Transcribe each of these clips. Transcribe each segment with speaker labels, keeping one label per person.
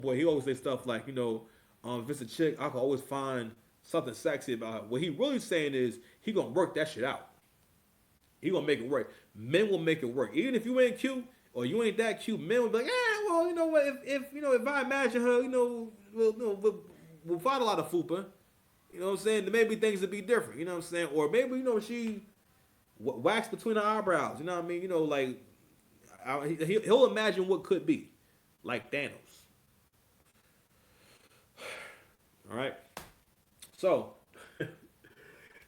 Speaker 1: boy, he always say stuff like, if it's a chick, I can always find something sexy about her. What he really saying is he gonna work that shit out. He gonna make it work. Men will make it work. Even if you ain't cute or you ain't that cute, men will be like, well, you know what? If I imagine her, we'll find a lot of fupa. You know what I'm saying? There maybe things would be different. You know what I'm saying? Or maybe she wax between her eyebrows. You know what I mean? Like he'll imagine what could be, like Thanos. All right. So,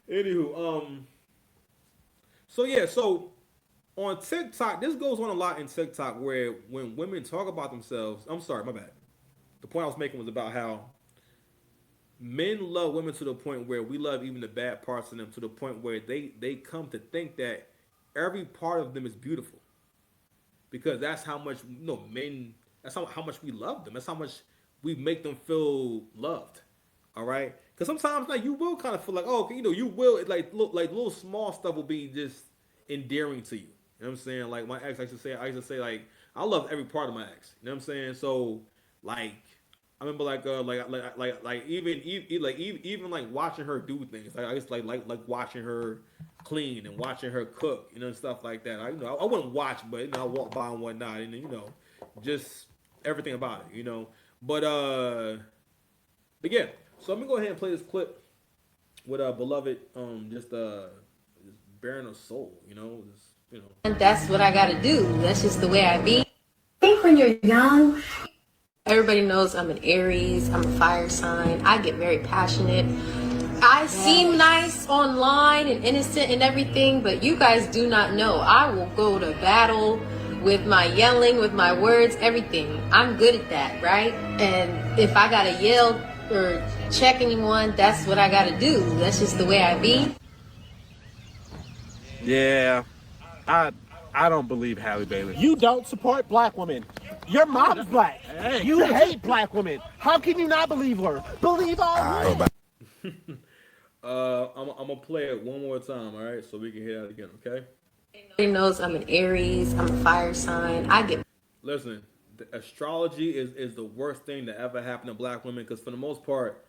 Speaker 1: anywho, so yeah, so on TikTok, this goes on a lot in TikTok where when women talk about themselves, I'm sorry, my bad. The point I was making was about how men love women to the point where we love even the bad parts of them to the point where they come to think that every part of them is beautiful because that's how much men that's how much we love them. That's how much we make them feel loved. All right, because sometimes like you will kind of feel like you will like look like little small stuff will be just endearing to you. You know what I'm saying? Like my ex, I used to say like I love every part of my ex. You know what I'm saying? So like I remember like even like watching her do things. Like I used to like watching her clean and watching her cook, and stuff like that. I wouldn't watch, but I walk by and whatnot, and just everything about it. But yeah. So I'm gonna go ahead and play this clip with beloved just bearing a soul,
Speaker 2: And that's what I gotta do. That's just the way I be. I think when you're young, everybody knows I'm an Aries, I'm a fire sign. I get very passionate. I seem nice online and innocent and everything, but you guys do not know. I will go to battle with my yelling, with my words, everything. I'm good at that, right? And if I gotta yell or check anyone, that's what I gotta do. That's just the way I be.
Speaker 3: Yeah, I I don't believe Halle Bailey. You don't support black women. Your mom's black. Hey. You hate black women. How can you not believe her? Believe all women.
Speaker 1: I'm gonna play it one more time, all right, so we can hear that again, okay?
Speaker 2: Everybody knows I'm an Aries, I'm a fire sign. I get
Speaker 1: Listen, the astrology is the worst thing that ever happened to black women because for the most part,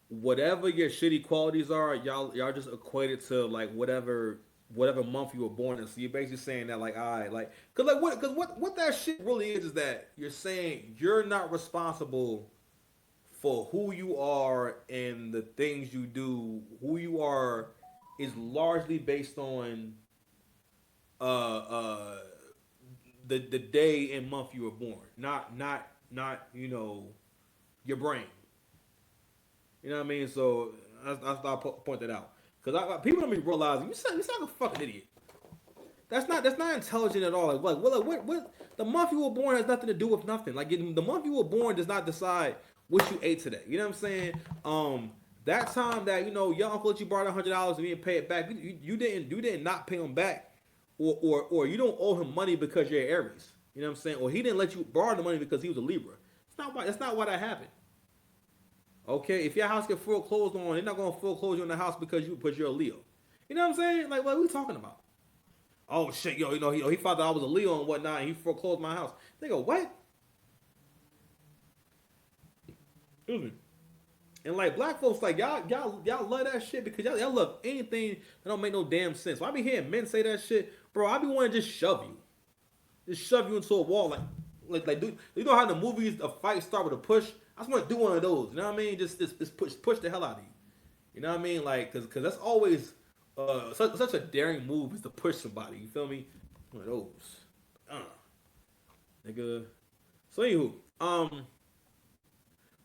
Speaker 1: whatever your shitty qualities are, y'all just equate it to like whatever month you were born in. So you're basically saying that like I right, like because what that shit really is that you're saying you're not responsible for who you are and the things you do. Who you are is largely based on uh uh the day and month you were born, not your brain. You know what I mean? So I point that out because people don't even realize you sound like a fucking idiot. That's not intelligent at all. What the month you were born has nothing to do with nothing. Like the month you were born does not decide what you ate today. You know what I'm saying? That time that your uncle let you borrow $100 and you didn't pay it back, you didn't not pay him back, or you don't owe him money because you're Aries. You know what I'm saying? Or he didn't let you borrow the money because he was a Libra. That's not why that happened. Okay, if your house get foreclosed on, they're not gonna foreclose you on the house because you're a Leo. You know what I'm saying? Like what are we talking about? Oh shit, he thought that I was a Leo and whatnot, and he foreclosed my house. They go, what? Excuse me. And like black folks, like y'all love that shit because y'all love anything that don't make no damn sense. When I be hearing men say that shit, bro, I be wanting to just shove you into a wall, like do you know how in the movies a fight start with a push? I just want to do one of those. You know what I mean? Just push the hell out of you. You know what I mean? Like, cause that's always such a daring move is to push somebody. You feel me? One of those, nigga. So anywho,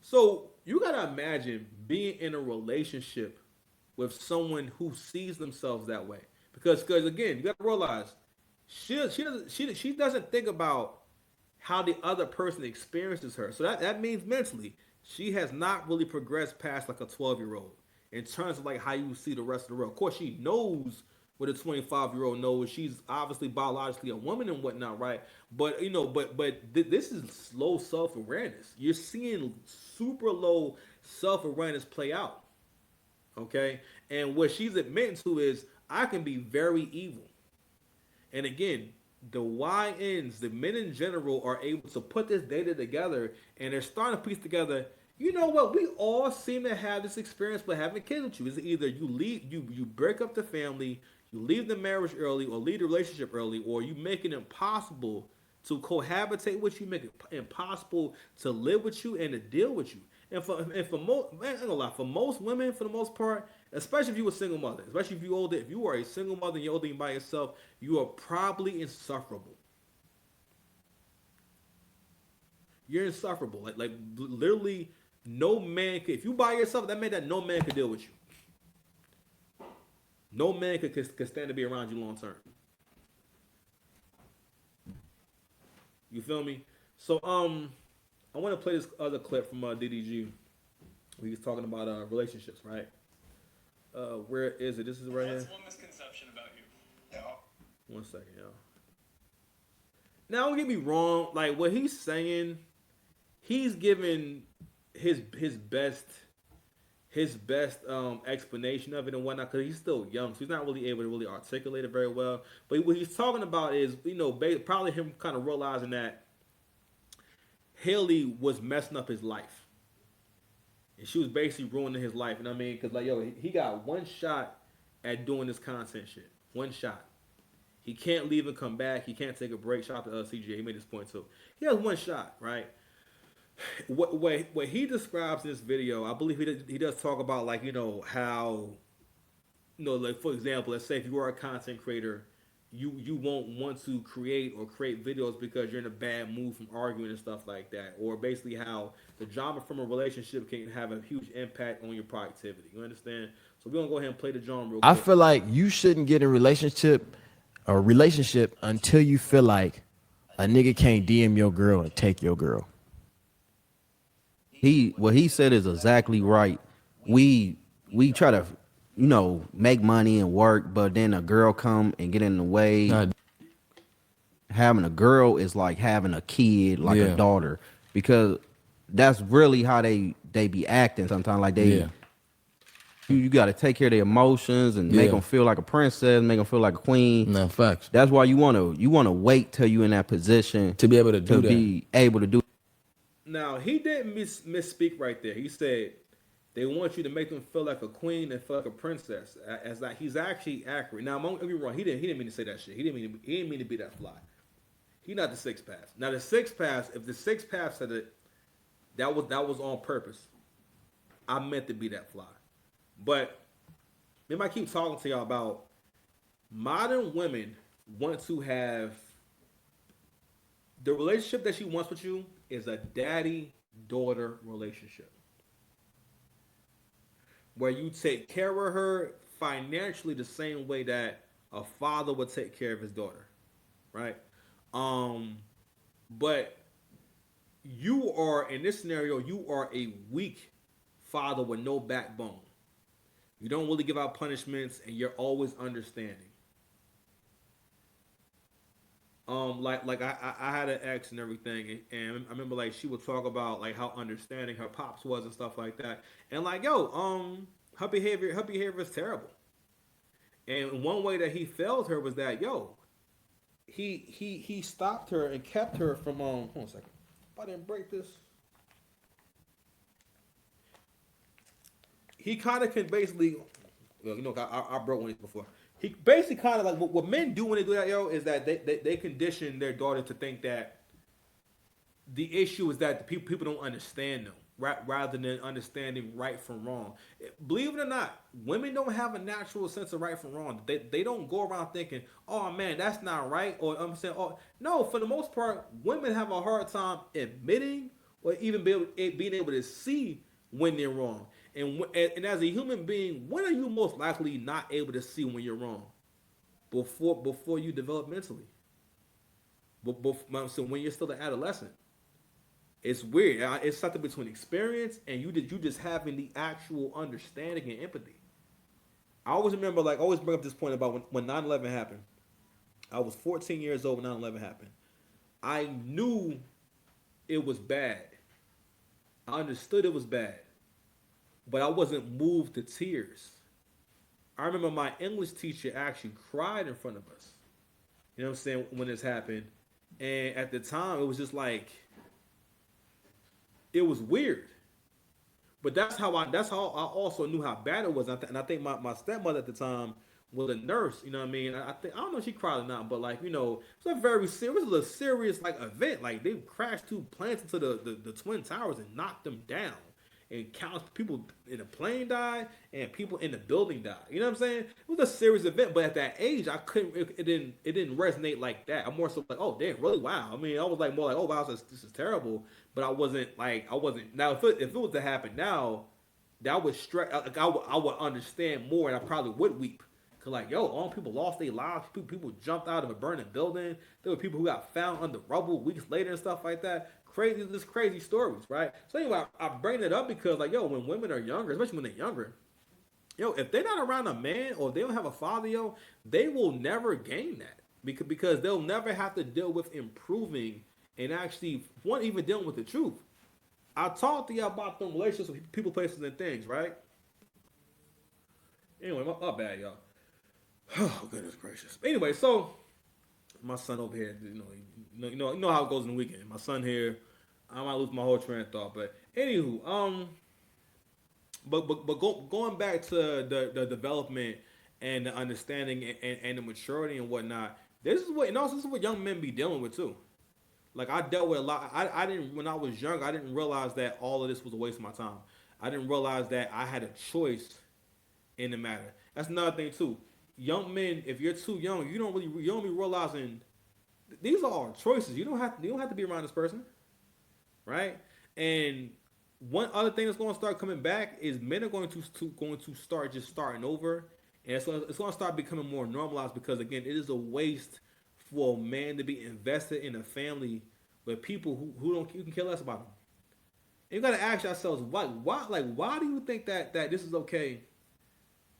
Speaker 1: so you gotta imagine being in a relationship with someone who sees themselves that way. Because again, you gotta realize she doesn't think about how the other person experiences her. So that means mentally, she has not really progressed past like a 12-year-old in terms of like how you see the rest of the world. Of course, she knows what a 25-year-old knows. She's obviously biologically a woman and whatnot, right? But this is low self awareness. You're seeing super low self awareness play out. Okay, and what she's admitting to is I can be very evil. And again, the YNs, the men in general, are able to put this data together, and they're starting to piece together. You know what? We all seem to have this experience with having kids with you. It's either you leave, you break up the family, you leave the marriage early, or leave the relationship early, or you make it impossible to cohabitate with you, make it impossible to live with you and to deal with you. And for most, man, I ain't gonna lie, for most women, for the most part, especially if you were a single mother, especially if you are a single mother and you're older by yourself, you are probably insufferable. You're insufferable. Like literally, no man could. If you by yourself, that meant that no man could deal with you. No man could stand to be around you long term. You feel me? So I want to play this other clip from DDG. We was talking about relationships, right? Where is it? This is right here.
Speaker 4: What's one misconception about you? Yeah.
Speaker 1: 1 second, y'all. Now, don't get me wrong. Like what he's saying, he's giving his best explanation of it and whatnot, because he's still young, so he's not really able to really articulate it very well. But what he's talking about is, probably him kind of realizing that Haley was messing up his life, and she was basically ruining his life. You know what I mean? Because he got one shot at doing this content shit. One shot. He can't leave and come back. He can't take a break. Shout out to CJ. He made this point too. He has one shot, right? What he describes in this video, I believe he does talk about how, like for example, let's say if you are a content creator, you won't want to create videos because you're in a bad mood from arguing and stuff like that, or basically how the drama from a relationship can have a huge impact on your productivity. You understand? So we're gonna go ahead and play the drum real quick.
Speaker 5: I feel like you shouldn't get in a relationship until you feel like a nigga can't DM your girl and take your girl.
Speaker 6: What he said is exactly right. We try to, make money and work, but then a girl come and get in the way. Having a girl is like having a kid, like a daughter, because that's really how they be acting sometimes. Like you got to take care of their emotions and make them feel like a princess, make them feel like a queen.
Speaker 5: No, facts.
Speaker 6: That's why you want to wait till you in that position
Speaker 5: To be able to do that.
Speaker 6: be able to do.
Speaker 1: Now, he didn't misspeak right there. He said they want you to make them feel like a queen and feel like a princess. As like he's actually accurate. Now, don't get me wrong. He didn't mean to say that shit. He didn't mean to be that fly. He not the six pass. Now, the six pass. If the six pass said it, that was on purpose. I meant to be that fly. But maybe I keep talking to y'all about modern women want to have the relationship that she wants with you is a daddy-daughter relationship where you take care of her financially the same way that a father would take care of his daughter, right? But you are, in this scenario, you are a weak father with no backbone. You don't really give out punishments, and you're always understanding. I had an ex and everything, and I remember she would talk about how understanding her pops was and stuff like that, and her behavior is terrible. And one way that he failed her was that he stopped her and kept her from hold on a second. If I didn't break this, he kind of can basically, I broke one of these before. He basically kind of like what men do when they do that, is that they condition their daughter to think that the issue is that the people don't understand them, rather than understanding right from wrong. Believe it or not, women don't have a natural sense of right from wrong. They don't go around thinking, oh man, that's not right, or I'm saying, oh no. For the most part, women have a hard time admitting or even being able to see when they're wrong. And as a human being, when are you most likely not able to see when you're wrong? Before you develop mentally. So when you're still an adolescent. It's weird. It's something between experience and you just having the actual understanding and empathy. I always remember, I always bring up this point about when 9/11 happened. I was 14 years old when 9/11 happened. I knew it was bad. I understood it was bad. But I wasn't moved to tears. I remember my English teacher actually cried in front of us. You know what I'm saying? When this happened, and at the time, it was just like it was weird. But that's how I also knew how bad it was. And I think my stepmother at the time was a nurse. You know what I mean? I don't know if she cried or not, but like it was a very serious, it was a serious like event. Like they crashed two planes into the twin towers and knocked them down. And countless people in the plane died and people in the building died. You know what I'm saying? It was a serious event, but at that age, I couldn't. It didn't resonate like that. I'm more so like, oh damn, really? Wow. I mean, I was like more like, oh wow, this is terrible. But I wasn't now. If it was to happen now, that would stress. Like I would understand more, and I probably would weep. Cause like yo, all people lost their lives. People jumped out of a burning building. There were people who got found under rubble weeks later and stuff like that. Crazy stories, right? So anyway, I bring it up because like yo, when women are younger, especially when they're younger, yo, if they're not around a man or they don't have a father, yo, they will never gain that because they'll never have to deal with improving and actually one even dealing with the truth. I talked to you about them relationships with people, places, and things, right? Anyway, my bad, y'all. Oh goodness gracious. Anyway, so my son over here, you know how it goes in the weekend. My son here, I might lose my whole train of thought, but anywho, going back to the development and the understanding and the maturity and whatnot. This is what young men be dealing with too. Like I dealt with a lot. I didn't when I was young. I didn't realize that all of this was a waste of my time. I didn't realize that I had a choice in the matter. That's another thing too. Young men, if you're too young, you don't be realizing these are all choices. You don't have to be around this person, right? And one other thing that's going to start coming back is men are going to start just starting over, and it's going to start becoming more normalized because again, it is a waste for a man to be invested in a family with people who can care less about him. And you got to ask yourselves why do you think that this is okay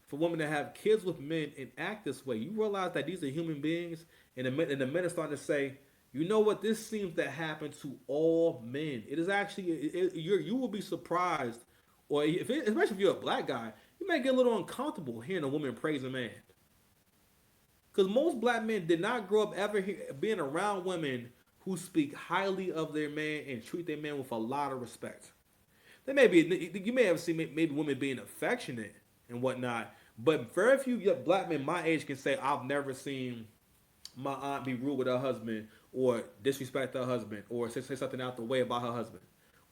Speaker 1: for women to have kids with men and act this way? You realize that these are human beings, and the men are starting to say, you know what, this seems to happen to all men. It is actually, you will be surprised, or especially if you're a black guy, you may get a little uncomfortable hearing a woman praise a man. Because most black men did not grow up ever being around women who speak highly of their man and treat their man with a lot of respect. You may have seen maybe women being affectionate and whatnot, but very few black men my age can say I've never seen my aunt be rude with her husband or disrespect her husband or say something out the way about her husband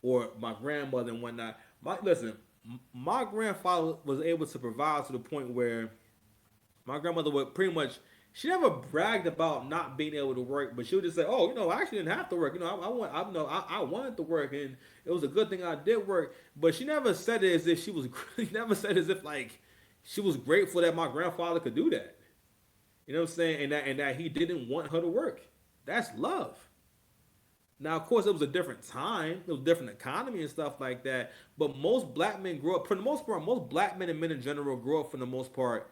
Speaker 1: or my grandmother and whatnot. My grandfather was able to provide to the point where my grandmother would pretty much, she never bragged about not being able to work, but she would just say, "Oh, I actually didn't have to work. I wanted to work, and it was a good thing I did work." But she never said it as if she was. She never said it as if like she was grateful that my grandfather could do that. You know what I'm saying? And that he didn't want her to work. That's love. Now, of course, it was a different time. It was a different economy and stuff like that. But most black men grew up, for the most part, most black men and men in general grew up for the most part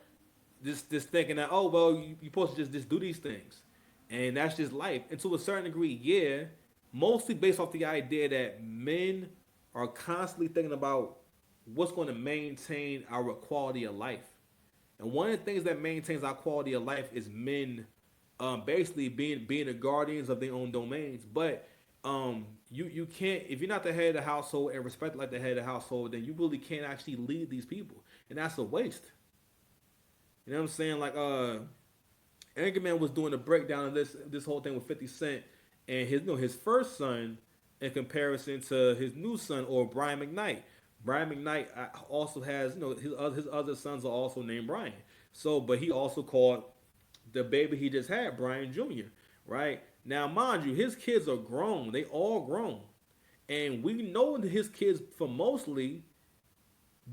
Speaker 1: just thinking that, oh, well, you're supposed to just do these things. And that's just life. And to a certain degree, yeah, mostly based off the idea that men are constantly thinking about what's going to maintain our quality of life. And one of the things that maintains our quality of life is men basically being the guardians of their own domains. But you can't, if you're not the head of the household and respect like the head of the household, then you really can't actually lead these people. And that's a waste. You know what I'm saying? Like Angry Man was doing a breakdown of this whole thing with 50 Cent and his first son in comparison to his new son, or Brian McKnight. Brian McKnight also has, his other sons are also named Brian. So, but he also called the baby he just had Brian Jr., right? Now, mind you, his kids are grown. They all grown. And we know his kids for mostly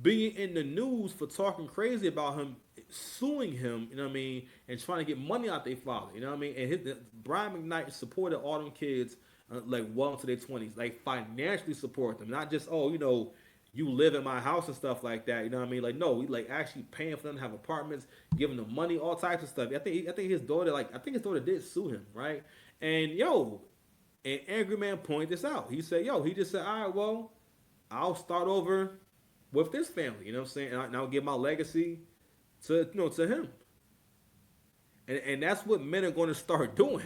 Speaker 1: being in the news for talking crazy about him, suing him, you know what I mean, and trying to get money out their father, you know what I mean? And Brian McKnight supported all them kids like well into their 20s, like financially support them, not just, you live in my house and stuff like that, you know what I mean? Like, no, we like actually paying for them to have apartments, giving them money, all types of stuff. I think his daughter did sue him, right? And and Angry Man pointed this out. He said, he just said, all right, well, I'll start over with this family, you know what I'm saying? And I'll give my legacy to him. and that's what men are going to start doing.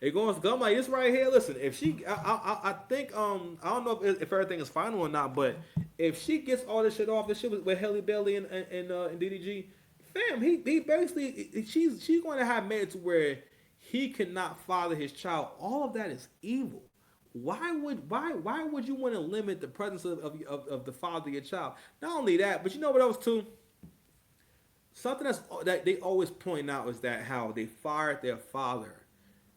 Speaker 1: They're going to come like this right here. Listen, if she, I think, I don't know if everything is final or not, but if she gets all this shit off, this shit with Halle Bailey and DDG, fam, he basically, she's going to have made it to where he cannot father his child. All of that is evil. Why would you want to limit the presence of the father of your child? Not only that, but you know what else too? Something that they always point out is that how they fired their father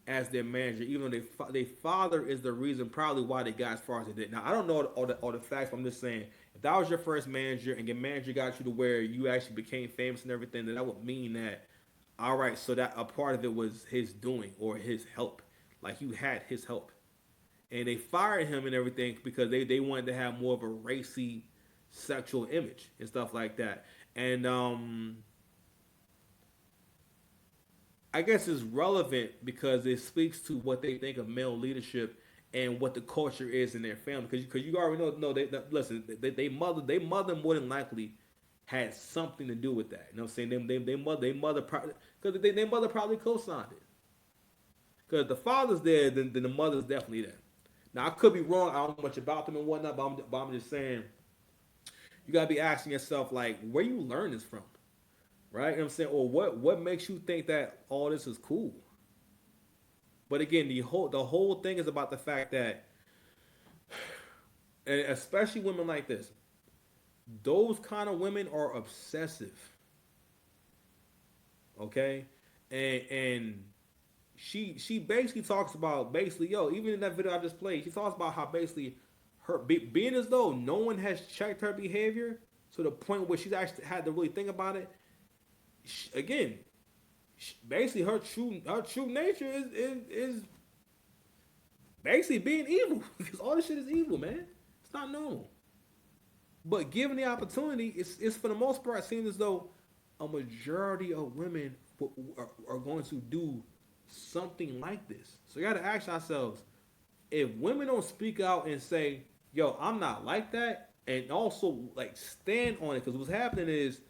Speaker 1: as their manager, even though their father is the reason probably why they got as far as they did. Now I don't know all the facts, but I'm just saying if that was your first manager and your manager got you to where you actually became famous and everything, then that would mean that all right, so that a part of it was his doing or his help, like you had his help, and they fired him and everything because they wanted to have more of a racy sexual image and stuff like that. And I guess it's relevant because it speaks to what they think of male leadership and what the culture is in their family. Because you already know listen, they mother more than likely had something to do with that. You know what I'm saying? They mother probably because their mother probably co-signed it. Because the father's there, then the mother's definitely there. Now I could be wrong. I don't know much about them and whatnot, but I'm just saying you gotta be asking yourself like where you learn this from. Right? You know what I'm saying? Or what makes you think that all this is cool? But again, the whole thing is about the fact that, and especially women like this, those kind of women are obsessive. Okay? And she basically talks about even in that video I just played, she talks about how basically her being as though no one has checked her behavior to the point where she's actually had to really think about it. Basically her true nature is basically being evil because all this shit is evil, man. It's not normal. But given the opportunity, it's for the most part, it seems as though a majority of women are going to do something like this. So you got to ask ourselves, if women don't speak out and say, "Yo, I'm not like that," and also like stand on it, because what's happening is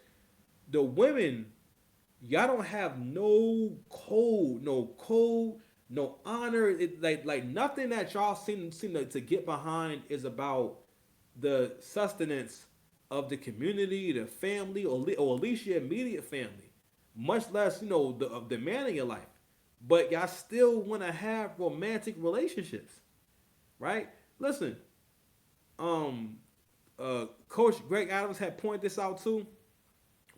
Speaker 1: the women. Y'all don't have no code, no honor. It, like nothing that y'all seem to get behind is about the sustenance of the community, the family, or at least your immediate family. Much less, of the man in your life. But y'all still want to have romantic relationships, right? Listen, Coach Greg Adams had pointed this out too.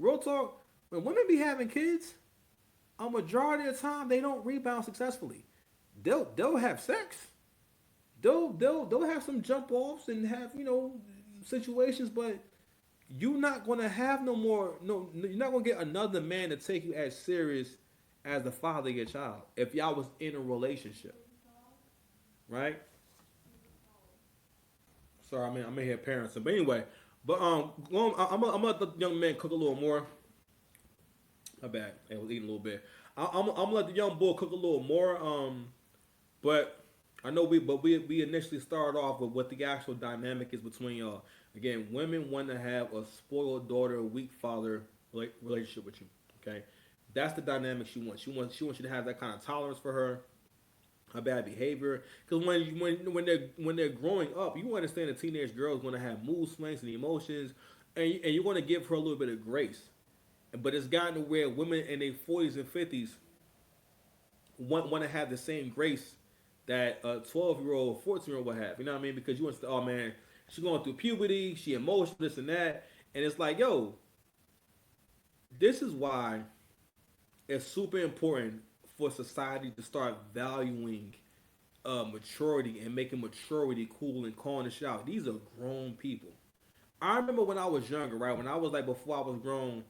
Speaker 1: Real talk. When women be having kids, a majority of the time they don't rebound successfully. They'll have sex. They'll have some jump offs and have situations, but you're not gonna have no more. No, you're not gonna get another man to take you as serious as the father of your child if y'all was in a relationship, right? Sorry, I'm in here parenting, but anyway. But I'm gonna let the young man cook a little more. My bad. I was eating a little bit. I'm gonna let the young boy cook a little more. But I know we initially started off with what the actual dynamic is between y'all. Again, women want to have a spoiled daughter, weak father relationship with you. Okay, that's the dynamic she wants. She wants you to have that kind of tolerance for her bad behavior. Because when they're growing up, you understand a teenage girl is going to have mood swings and emotions, and you want to give her a little bit of grace. But it's gotten to where women in their 40s and 50s want to have the same grace that a 12-year-old or 14-year-old would have. You know what I mean? Because you want to, oh man, she's going through puberty, she emotional, this and that. And it's like, yo, this is why it's super important for society to start valuing maturity and making maturity cool and calling the shit out. These are grown people. I remember when I was younger, right? When I was like, before I was grown,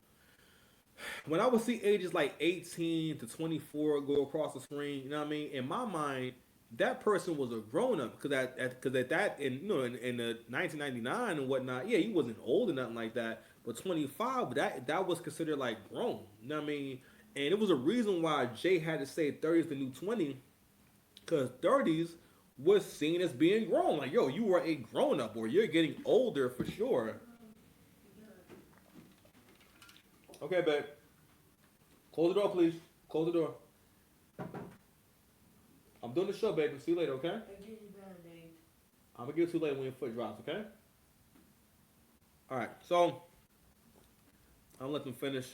Speaker 1: when I would see ages like 18 to 24 go across the screen, you know what I mean? In my mind, that person was a grown up because at that in the 1999 and whatnot, yeah, he wasn't old or nothing like that. But 25, that was considered like grown. You know what I mean? And it was a reason why Jay had to say 30 is the new 20, because 30s was seen as being grown. Like, yo, you were a grown up, or you're getting older for sure. Okay, babe. Close the door, please. Close the door. I'm doing the show, baby. See you later, okay? I'm gonna give it to you later when your foot drops, okay? All right, so I'm gonna let them finish.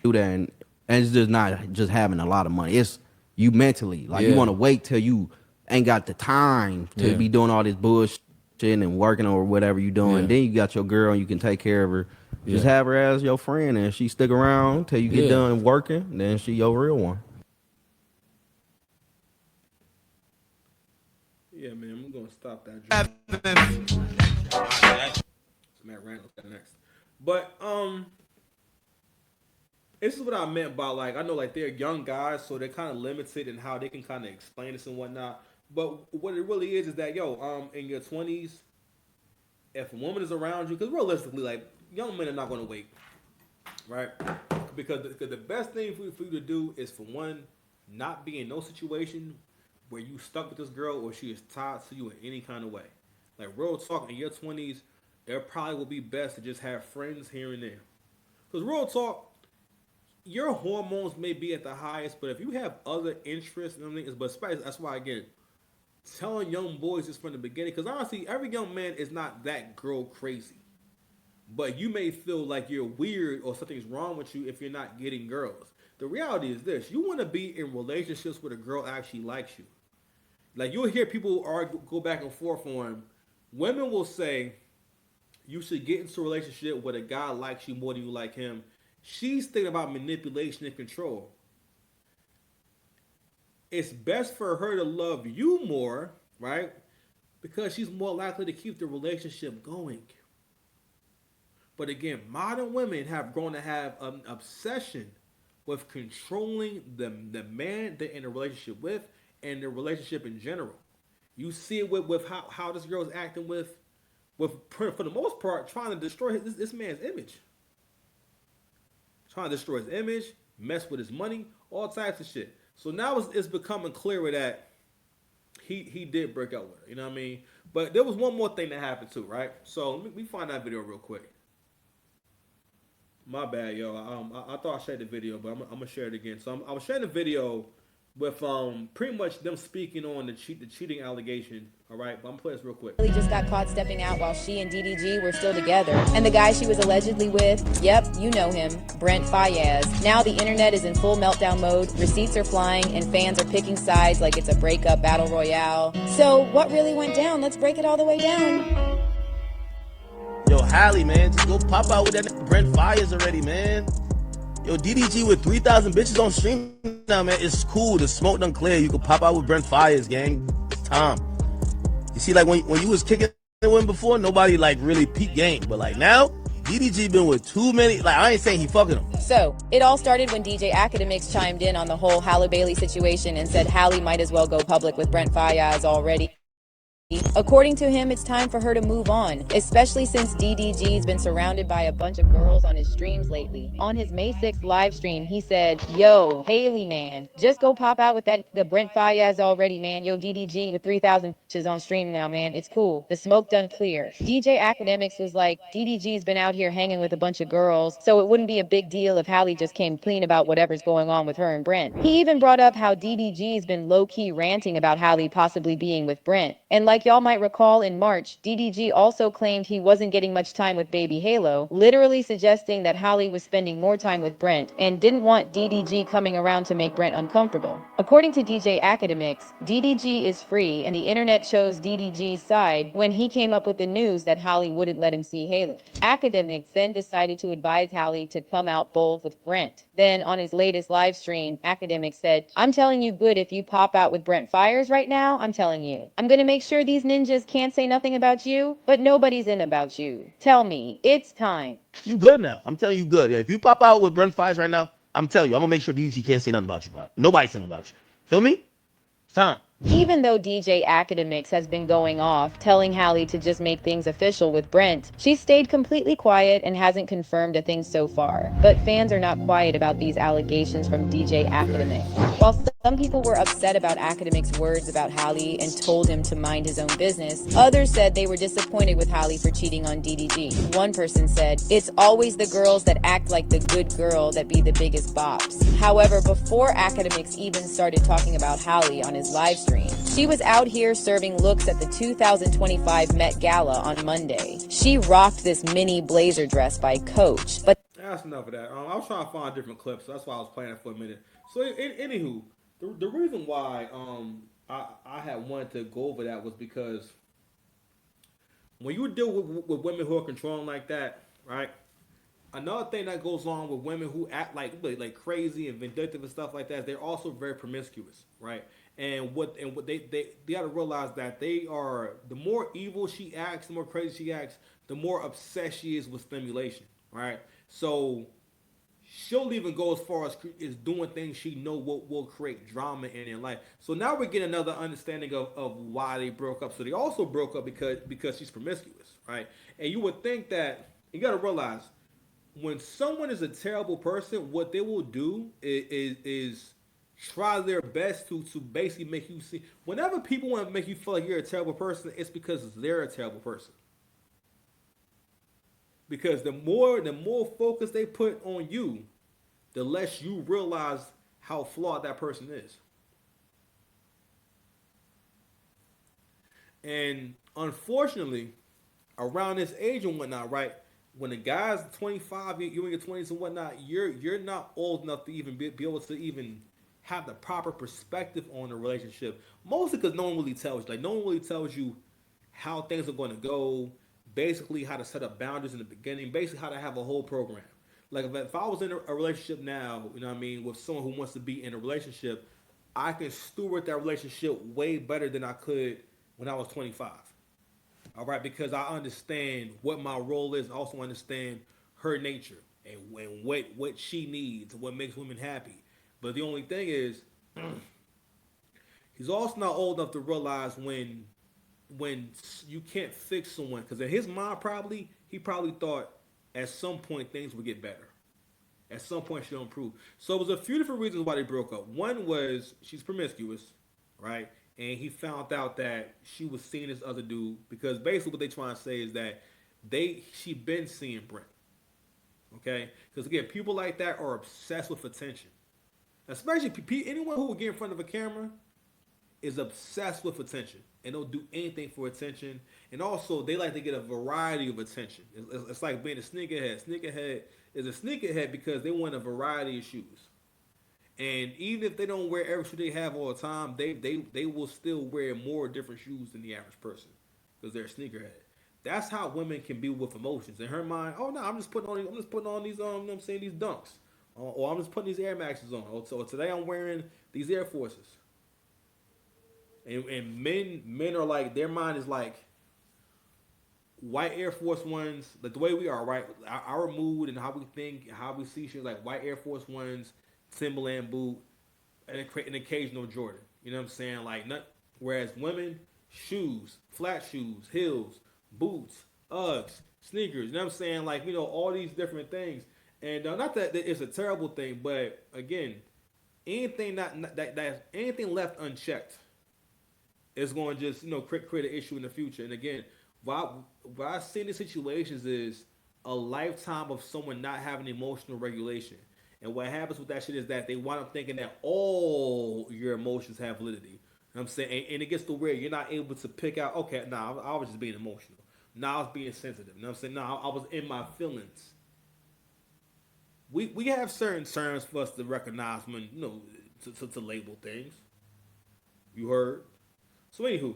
Speaker 6: Do that, and it's just not just having a lot of money. It's you mentally, like you
Speaker 5: Yeah.
Speaker 6: want to wait till you ain't got the time to
Speaker 5: Yeah.
Speaker 6: be doing all this bullshit and working or whatever you doing.
Speaker 5: Yeah.
Speaker 6: Then you got your girl and you can take care of her. Just
Speaker 5: Yeah.
Speaker 6: have her as your friend, and if she stick around till you get
Speaker 5: Yeah.
Speaker 6: done working, then she your real one.
Speaker 1: Yeah, man, I'm gonna stop that. Joint. Matt Randall's got next, but this is what I meant by like I know like they're young guys, so they're kind of limited in how they can kind of explain this and whatnot. But what it really is that in your 20s, if a woman is around you, because realistically, like young men are not gonna wait, right? Because the best thing for you to do is for one, not be in no situation where you stuck with this girl or she is tied to you in any kind of way. Like real talk, in your 20s, it probably will be best to just have friends here and there. Because real talk, your hormones may be at the highest, but if you have other interests and everything, but especially that's why again, telling young boys this from the beginning, because honestly, every young man is not that girl crazy. But you may feel like you're weird or something's wrong with you if you're not getting girls. The reality is this: you want to be in relationships where the girl actually likes you. Like you'll hear people go back and forth on. Women will say you should get into a relationship where the guy likes you more than you like him. She's thinking about manipulation and control. It's best for her to love you more, right? Because she's more likely to keep the relationship going. But again, modern women have grown to have an obsession with controlling the man they're in a relationship with and the relationship in general. You see it with how this girl is acting with for the most part, trying to destroy this man's image. Trying to destroy his image, mess with his money, all types of shit. So now it's becoming clearer that he did break up with her. You know what I mean? But there was one more thing that happened too, right? So let me find that video real quick. My bad, yo. I thought I shared the video, but I'm gonna share it again. So I was sharing the video with pretty much them speaking on the cheating allegation. All right, but I'm gonna play this real quick.
Speaker 7: Halle just got caught stepping out while she and DDG were still together. And the guy she was allegedly with, yep, you know him, Brent Fayez. Now the internet is in full meltdown mode, receipts are flying, and fans are picking sides like it's a breakup battle royale. So what really went down? Let's break it all the way down.
Speaker 8: Yo, Halle, man, just go pop out with that nigga Brent Fayez already, man. Yo, DDG with 3,000 bitches on stream now, man. It's cool. The smoke done clear. You can pop out with Brent Fayez, gang. It's time. You see, like, when you was kicking it with him before, nobody, like, really peaked game. But, like, now, DDG been with too many. Like, I ain't saying he fucking them.
Speaker 7: So, it all started when DJ Academics chimed in on the whole Halle Bailey situation and said Halle might as well go public with Brent Fayez already. According to him, it's time for her to move on, especially since DDG's been surrounded by a bunch of girls on his streams lately. On his May 6th live stream, he said, yo, Halle, man, just go pop out with the Brent Fayez already, man. Yo, DDG with 3,000 is on stream now, man. It's cool. The smoke done clear. DJ Academics was like, DDG's been out here hanging with a bunch of girls, so it wouldn't be a big deal if Halle just came clean about whatever's going on with her and Brent. He even brought up how DDG's been low-key ranting about Halle possibly being with Brent. And like y'all might recall, in March, DDG also claimed he wasn't getting much time with baby Halo, literally suggesting that Halle was spending more time with Brent and didn't want DDG coming around to make Brent uncomfortable. According to DJ Academics, DDG is free and the internet chose DDG's side when he came up with the news that Halle wouldn't let him see Halo. Academics then decided to advise Halle to come out bold with Brent. Then on his latest live stream, Academics said, I'm telling you good if you pop out with Brent Fayez right now, I'm telling you. I'm gonna make sure these ninjas can't say nothing about you, but nobody's in about you. Tell me, it's time.
Speaker 8: You good now. I'm telling you good. Yeah, if you pop out with Brent Fayez right now, I'm telling you, I'm gonna make sure DDG can't say nothing about you, bro. Nobody's saying about you. Feel me? It's time.
Speaker 7: Even though DJ Academics has been going off, telling Halle to just make things official with Brent, she stayed completely quiet and hasn't confirmed a thing so far. But fans are not quiet about these allegations from DJ Academics. While Some people were upset about Academic's words about Halle and told him to mind his own business. Others said they were disappointed with Halle for cheating on DDG. One person said, "It's always the girls that act like the good girl that be the biggest bops." However, before Academics even started talking about Halle on his live stream, she was out here serving looks at the 2025 Met Gala on Monday. She rocked this mini blazer dress by Coach, but
Speaker 1: That's enough of that. I was trying to find different clips, so that's why I was playing it for a minute. So, anywho, the reason why I had wanted to go over that was because when you deal with women who are controlling like that, right? Another thing that goes on with women who act like crazy and vindictive and stuff like that is they're also very promiscuous, right? And what they got to realize that they are, the more evil she acts, the more crazy she acts, the more obsessed she is with stimulation, right? So she'll even go as far as doing things she know will create drama in their life. So now we're getting another understanding of why they broke up. So they also broke up because she's promiscuous, right? And you would think that, you got to realize, when someone is a terrible person, what they will do is try their best to basically make you see. Whenever people want to make you feel like you're a terrible person, it's because they're a terrible person. Because the more focus they put on you, the less you realize how flawed that person is. And unfortunately, around this age and whatnot, right? When the guy's 25, you're in your 20s and whatnot, you're not old enough to even be able to even have the proper perspective on the relationship. Mostly because no one really tells you. Like, no one really tells you how things are going to go, basically how to set up boundaries in the beginning, basically how to have a whole program. Like, if I was in a relationship now, you know what I mean, with someone who wants to be in a relationship, I can steward that relationship way better than I could when I was 25. All right, because I understand what my role is. I also understand her nature and what she needs and what makes women happy. But the only thing is, he's also not old enough to realize when you can't fix someone, because in his mind he probably thought at some point things would get better. At some point she'll improve. So it was a few different reasons why they broke up. One was she's promiscuous, right? And he found out that she was seeing this other dude, because basically what they trying to say is that she been seeing Brent. Okay? Because again, people like that are obsessed with attention. Especially anyone who will get in front of a camera is obsessed with attention, and they'll do anything for attention. And also, they like to get a variety of attention. It's like being a sneakerhead. Sneakerhead is a sneakerhead because they want a variety of shoes. And even if they don't wear every shoe they have all the time, they will still wear more different shoes than the average person because they're a sneakerhead. That's how women can be with emotions. In her mind, oh no, I'm just putting on these you know what I'm saying, these dunks, or I'm just putting these Air Maxes on. Or so today I'm wearing these Air Forces. And men are like, their mind is like white Air Force Ones, like the way we are, right? Our mood and how we think, how we see shit, like white Air Force Ones, Timberland boot, and an occasional Jordan. You know what I'm saying? Like, whereas women, shoes, flat shoes, heels, boots, Uggs, sneakers. You know what I'm saying? Like, all these different things. And not that it's a terrible thing, but again, anything anything left unchecked is going to just create an issue in the future. And again, what I see in these situations is a lifetime of someone not having emotional regulation. And what happens with that shit is that they wind up thinking that all your emotions have validity. You know what I'm saying? And it gets to where you're not able to pick out, okay, nah, I was just being emotional. Nah, I was being sensitive. You know what I'm saying? Nah, I was in my feelings. We have certain terms for us to recognize when, to label things. You heard? So anywho,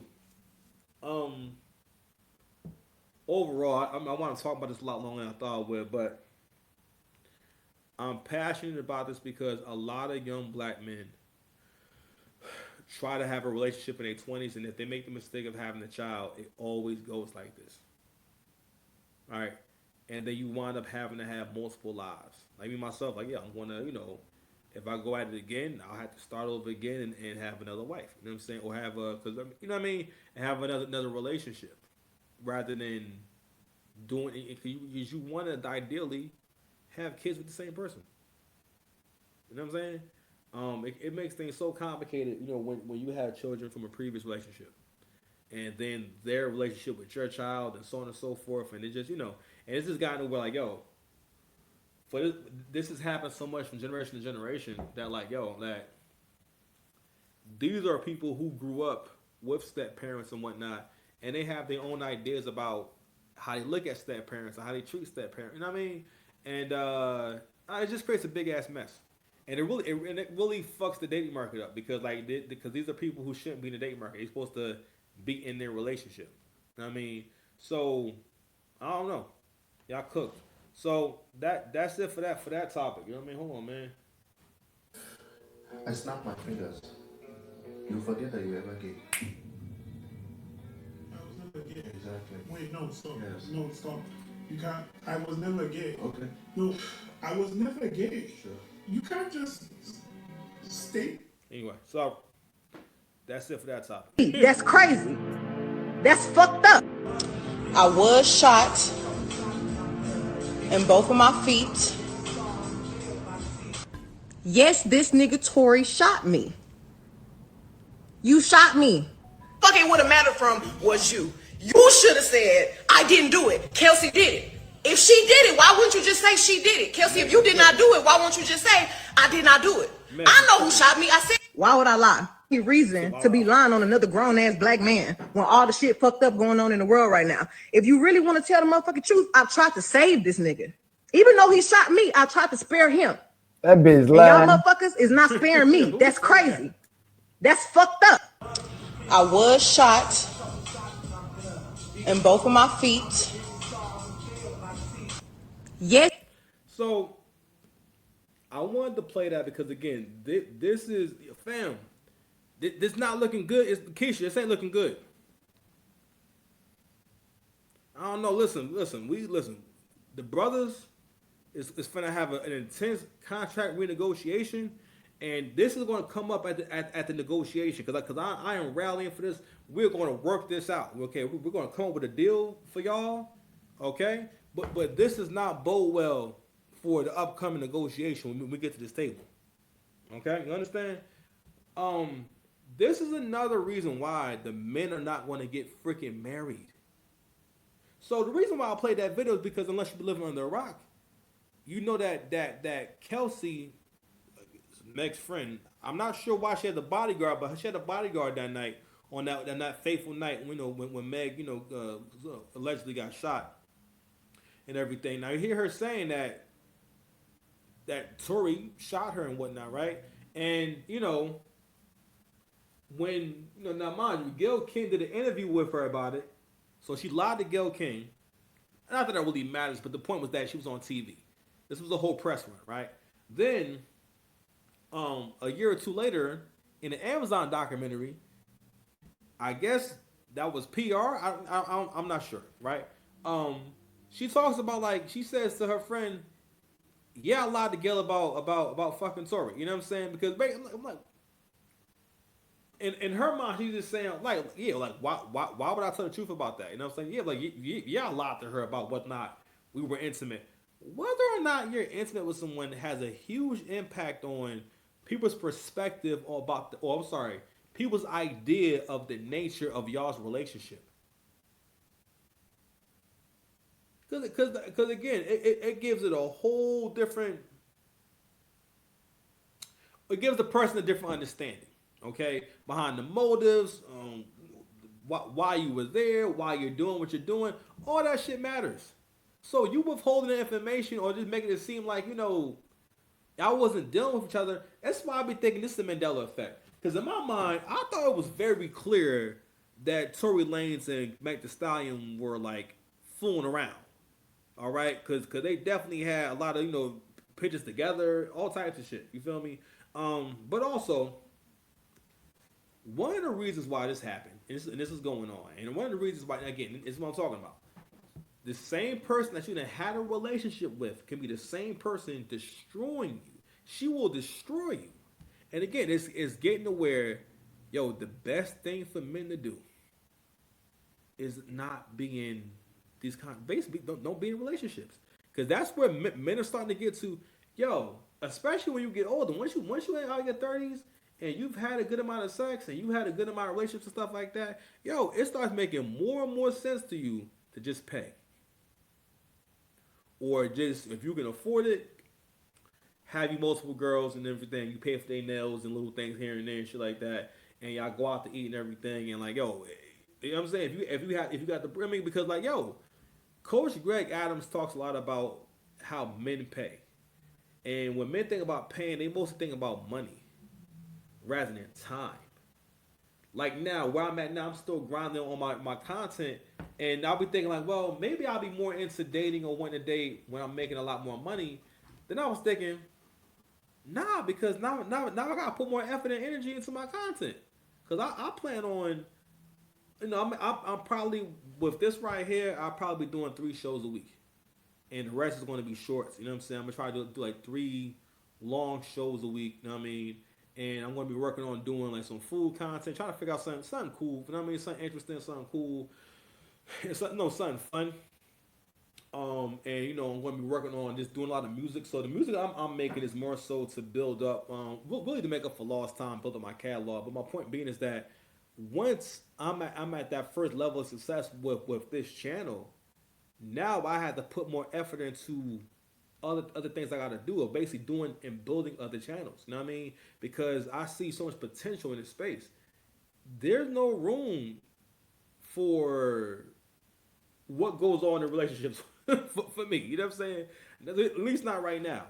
Speaker 1: overall, I want to talk about this a lot longer than I thought I would, but I'm passionate about this because a lot of young black men try to have a relationship in their 20s, and if they make the mistake of having a child, it always goes like this. All right? And then you wind up having to have multiple lives. Like me, myself, like, yeah, I'm going to, if I go at it again, I'll have to start over again and have another wife. You know what I'm saying? Or have you know what I mean? And have another relationship rather than doing it. Because you want to ideally have kids with the same person. You know what I'm saying? It makes things so complicated, when you have children from a previous relationship, and then their relationship with your child, and so on and so forth, and it just, and it's just gotten where like, yo, for this has happened so much from generation to generation that like, yo, that these are people who grew up with step parents and whatnot, and they have their own ideas about how they look at step parents and how they treat step parents. You know what I mean? And it just creates a big ass mess, and it really fucks the dating market up because because these are people who shouldn't be in the dating market. They're supposed to be in their relationship. You know what I mean? So I don't know. Y'all cooked. So that's it for that topic. You know what I mean? Hold on, man.
Speaker 9: I snap my fingers. You forget that you ever gay.
Speaker 10: I was never gay.
Speaker 9: Exactly.
Speaker 10: Wait, no, stop.
Speaker 9: Yes.
Speaker 10: No, stop. You can't. I was never gay.
Speaker 9: Okay.
Speaker 10: No, I was never gay.
Speaker 9: Sure.
Speaker 10: You can't just state.
Speaker 1: Anyway, so that's it for that topic.
Speaker 11: That's crazy. That's fucked up. I was shot in both of my feet. Yes, this nigga Tory shot me. You shot me.
Speaker 12: Fuck it would have mattered from was you. You should have said, I didn't do it. Kelsey did it. If she did it, why wouldn't you just say she did it? Kelsey, if you did not do it, why won't you just say, I did not do it?
Speaker 1: Man.
Speaker 12: I know who shot me. I said,
Speaker 11: Why would I lie? Any reason to be lying on another grown ass black man when all the shit fucked up going on in the world right now? If you really want to tell the motherfucking truth, I tried to save this nigga. Even though he shot me, I tried to spare him.
Speaker 13: That bitch
Speaker 11: And
Speaker 13: lying.
Speaker 11: y'all motherfuckers is not sparing me. That's crazy. That's fucked up. I was shot in both of my feet. Yes.
Speaker 1: So I wanted to play that because again, this is fam. This not looking good. It's Keisha. This ain't looking good. I don't know. Listen. The brothers is finna have an intense contract renegotiation, and this is going to come up at the negotiation because I am rallying for this. We're going to work this out. Okay, we're going to come up with a deal for y'all. Okay, but this does not bode well for the upcoming negotiation when we get to this table. Okay, you understand? This is another reason why the men are not going to get freaking married. So the reason why I played that video is because unless you've been living under a rock, you know that Kelsey, Meg's friend, I'm not sure why she had the bodyguard, but she had a bodyguard that night on that fateful night, when Meg, allegedly got shot and everything. Now you hear her saying that Tory shot her and whatnot, right? And when now mind you, Gayle King did an interview with her about it, so she lied to Gayle King. Not that really matters, but the point was that she was on TV. This was a whole press run, right? Then, a year or two later, in the Amazon documentary, I guess that was PR. I'm not sure, right? She talks about she says to her friend, "Yeah, I lied to Gayle about fucking Tory." You know what I'm saying? Because I'm like, in her mind, she's just saying why would I tell the truth about that? You know what I'm saying? Yeah, I lied to her about whatnot. We were intimate. Whether or not you're intimate with someone has a huge impact on people's perspective people's idea of the nature of y'all's relationship. Because again, it gives it a whole different. It gives the person a different understanding. Okay, behind the motives, why you were there, why you're doing what you're doing, all that shit matters. So you withholding the information or just making it seem like y'all wasn't dealing with each other. That's why I be thinking this is the Mandela effect. Because in my mind, I thought it was very clear that Tory Lanez and Meg Thee Stallion were fooling around. All right, because they definitely had a lot of pictures together, all types of shit. You feel me? But also, one of the reasons why this happened, and this is going on, and one of the reasons why, again, is what I'm talking about. The same person that you done had a relationship with can be the same person destroying you. She will destroy you. And again, it's getting to where, the best thing for men to do is not be in these basically don't be in relationships. Because that's where men are starting to get to, especially when you get older. Once you ain't out in your 30s and you've had a good amount of sex and you had a good amount of relationships and stuff like that, yo, it starts making more and more sense to you to just pay. Or just if you can afford it, have you multiple girls and everything. You pay for their nails and little things here and there and shit like that, and y'all go out to eat and everything. And like, yo, you know what I'm saying? If you got the, I mean, because like, yo, Coach Greg Adams talks a lot about how men pay, and when men think about paying, they mostly think about money rather than time. Like now, where I'm at now, I'm still grinding on my content, and I'll be thinking like, well, maybe I'll be more into dating or wanting to date when I'm making a lot more money. Then I was thinking, nah, because now I gotta put more effort and energy into my content. Cause I plan on, you know, I'm probably with this right here, I'll probably be doing 3 shows a week, and the rest is going to be shorts. You know what I'm saying? I'm gonna try to do like 3 long shows a week. You know what I mean? And I'm gonna be working on doing like some food content, trying to figure out something cool. You know what I mean? Something interesting, something cool, and something fun. And you know, I'm going to be working on just doing a lot of music. So the music I'm making is more so to build up, really to make up for lost time, build up my catalog. But my point being is that once I'm at that first level of success with this channel, now I had to put more effort into other things I got to do, of basically doing and building other channels. You know what I mean? Because I see so much potential in this space. There's no room for what goes on in relationships for me. You know what I'm saying? At least not right now.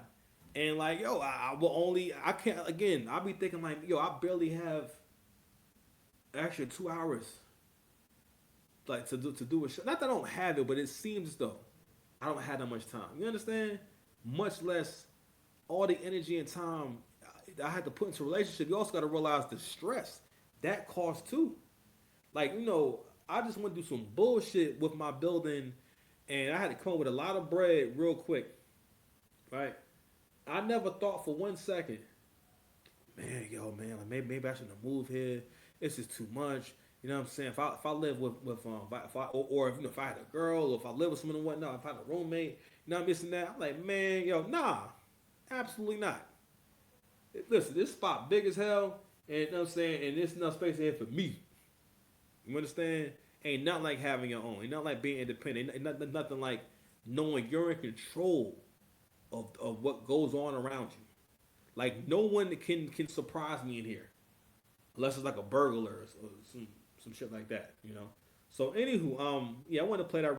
Speaker 1: And like, yo, I can't, again, I'll be thinking like, yo, I barely have actually 2 hours like to do a show. Not that I don't have it, but it seems as though I don't have that much time. You understand? Much less all the energy and time I had to put into a relationship. You also got to realize the stress that costs too. Like, you know, I just went through some bullshit with my building, and I had to come up with a lot of bread real quick, right? I never thought for 1 second, man, like maybe I shouldn't have moved here. It's just too much. You know what I'm saying? If I live with if I or if, you know, if I had a girl, or if I live with someone and whatnot, if I had a roommate, you know, I'm missing that. I'm like, man, yo, nah, absolutely not. Listen, this spot big as hell, and you know what I'm saying, and there's enough space in here for me. You understand? Ain't nothing like having your own. Ain't nothing like being independent. Ain't nothing like knowing you're in control of what goes on around you. Like no one can surprise me in here, unless it's like a burglar or some shit like that. You know. So anywho, yeah, I want to play that.